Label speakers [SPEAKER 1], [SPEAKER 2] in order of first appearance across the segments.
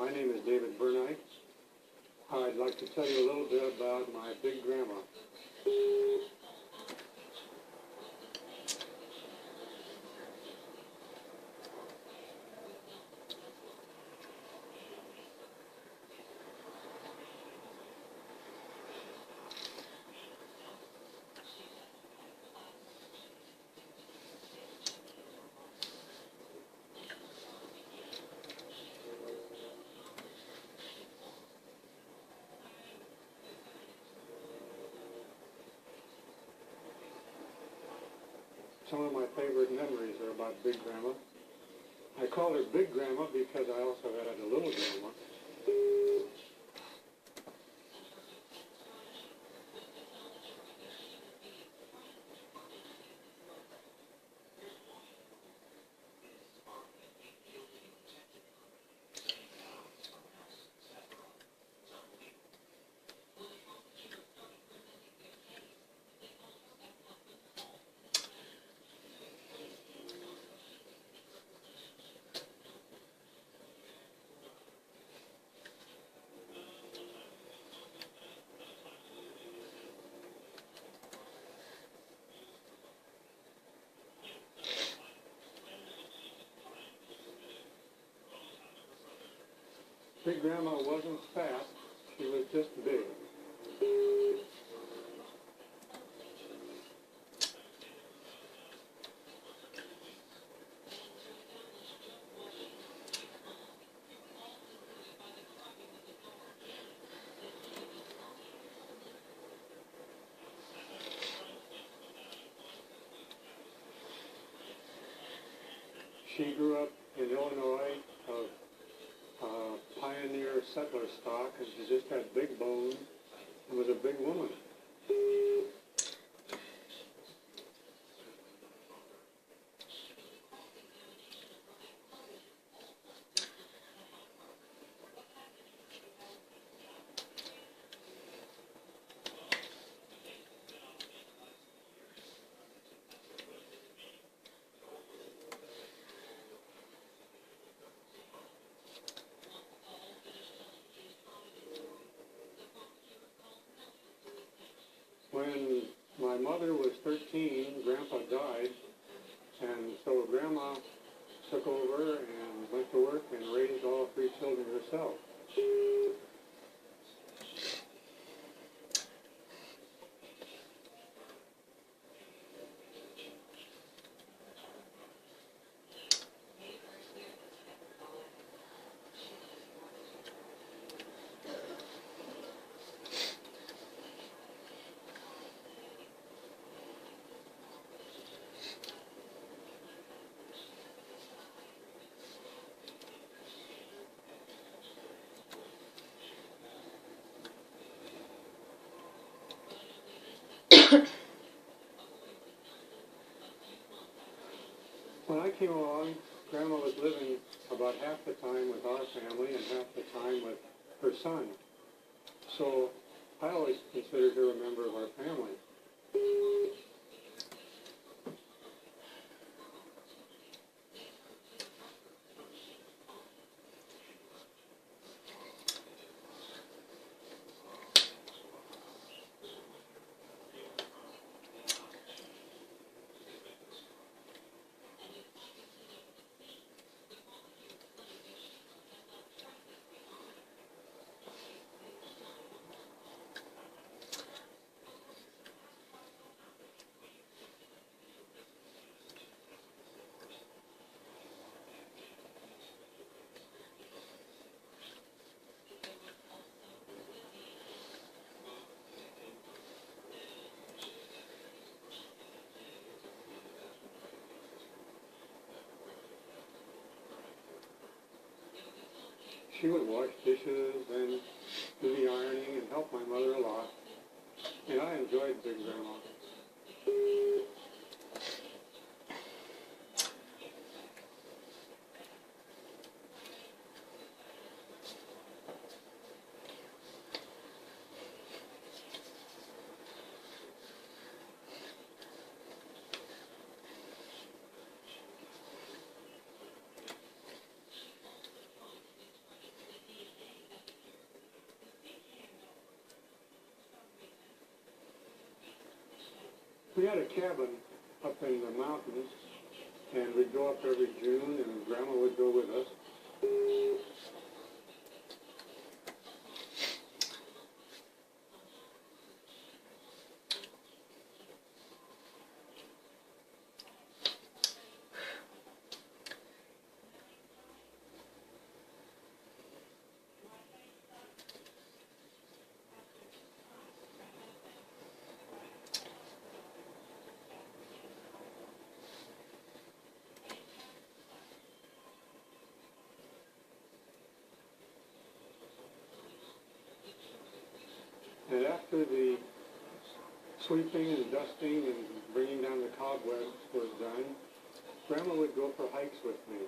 [SPEAKER 1] My name is David Burnite. I'd like to tell you a little bit about my big grandma. Some of my favorite memories are about Big Grandma. I call her Big Grandma because I also had a little grandma. Big Grandma wasn't fat, she was just big. She grew up in Illinois of pioneer settler stock, and she just had big bones and was a big woman. When my mother was 13, Grandpa died, and so Grandma took over and went to work and raised all 3 children herself. When I came along, Grandma was living about half the time with our family and half the time with her son. So I always considered her a member of our family. She would wash dishes and do the ironing and help my mother a lot. And I enjoyed Big Grandma. We had a cabin up in the mountains, and we'd go up every June, and Grandma would go with us. And after the sweeping and dusting and bringing down the cobwebs was done, Grandma would go for hikes with me.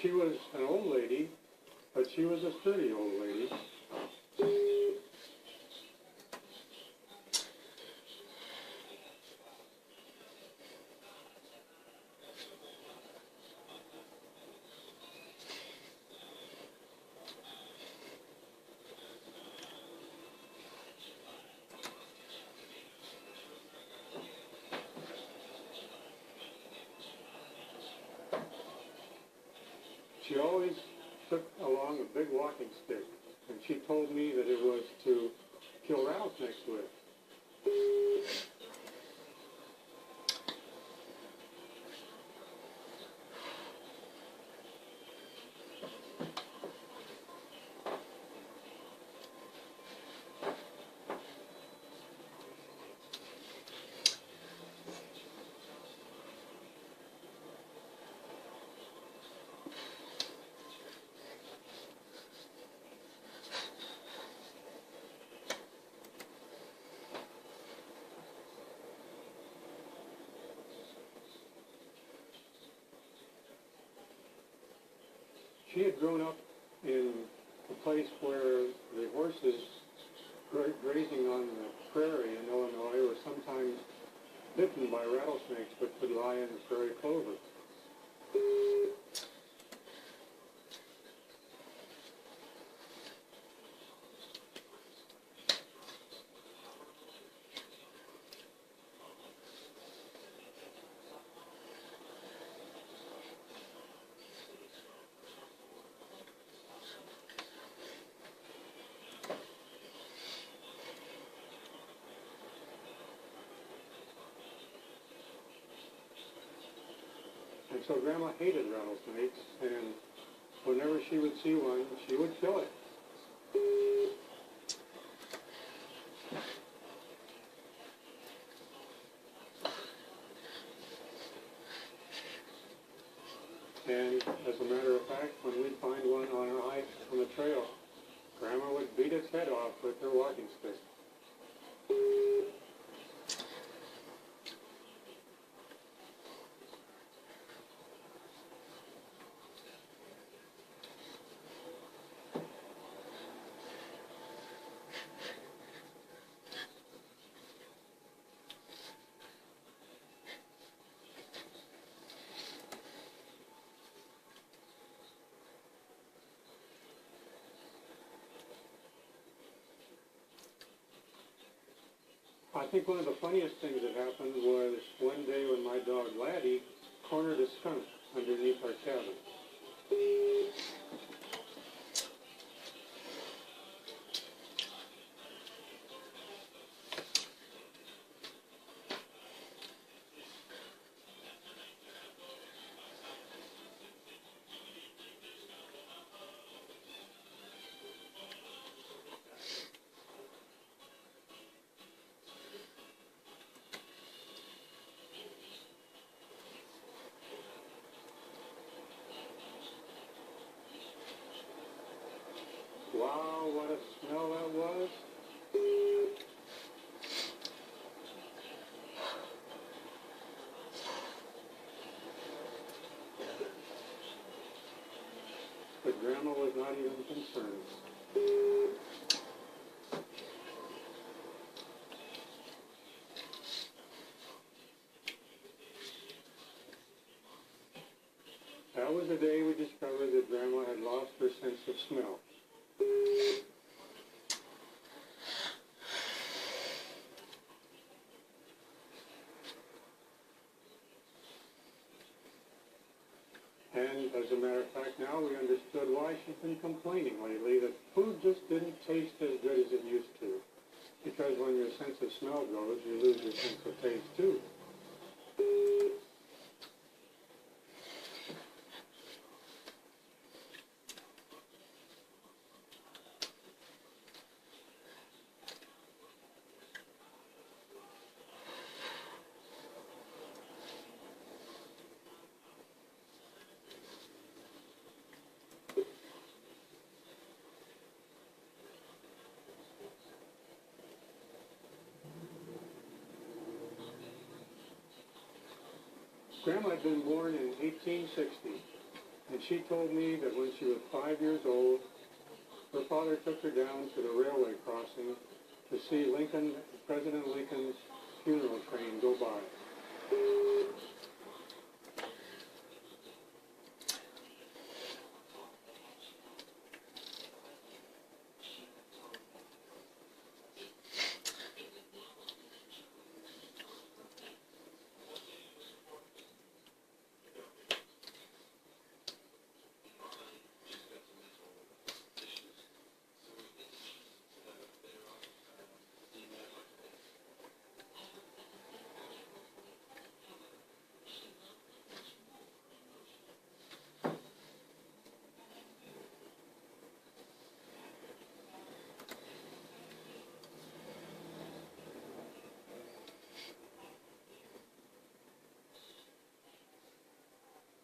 [SPEAKER 1] She was an old lady, but she was a sturdy old lady. She always took along a big walking stick, and she told me that it was to kill rattlesnakes with. She had grown up in a place where the horses grazing on the prairie in Illinois were sometimes bitten by rattlesnakes but could lie in the prairie clover. And so Grandma hated rattlesnakes, and whenever she would see one, she would kill it. And as a matter of fact, when we'd find one on our hike on the trail, Grandma would beat its head off with her walking stick. I think one of the funniest things that happened was one day when my dog Laddie cornered a skunk underneath our cabin. smell that was. But Grandma was not even concerned. That was the day we discovered that Grandma had lost her sense of smell. And as a matter of fact, now we understood why she's been complaining lately that food just didn't taste as good as it used to. Because when your sense of smell goes, you lose your sense of taste too. Grandma had been born in 1860, and she told me that when she was 5 years old, her father took her down to the railway crossing to see President Lincoln's funeral train go by.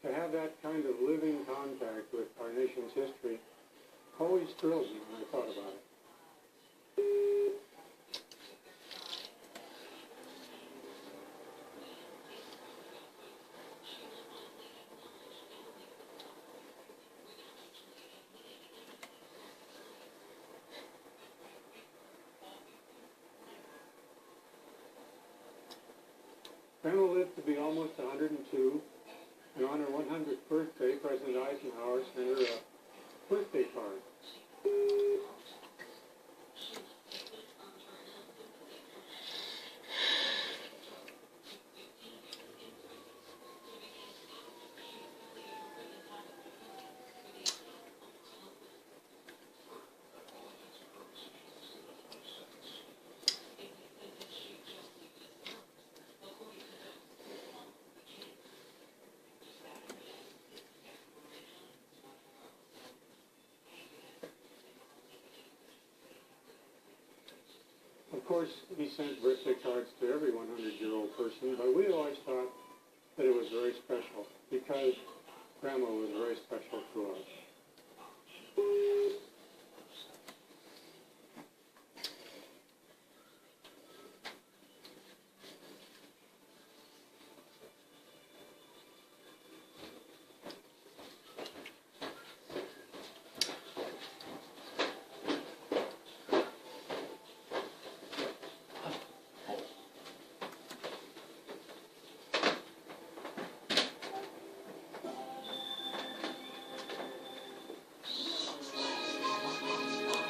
[SPEAKER 1] To have that kind of living contact with our nation's history always thrilled me when I thought about it. Grandma lived to be almost 102. And on her 100th birthday, President Eisenhower sent her a birthday card. Of course, he sent birthday cards to every 100-year-old person, but we always thought that it was very special because Grandma was very special to us.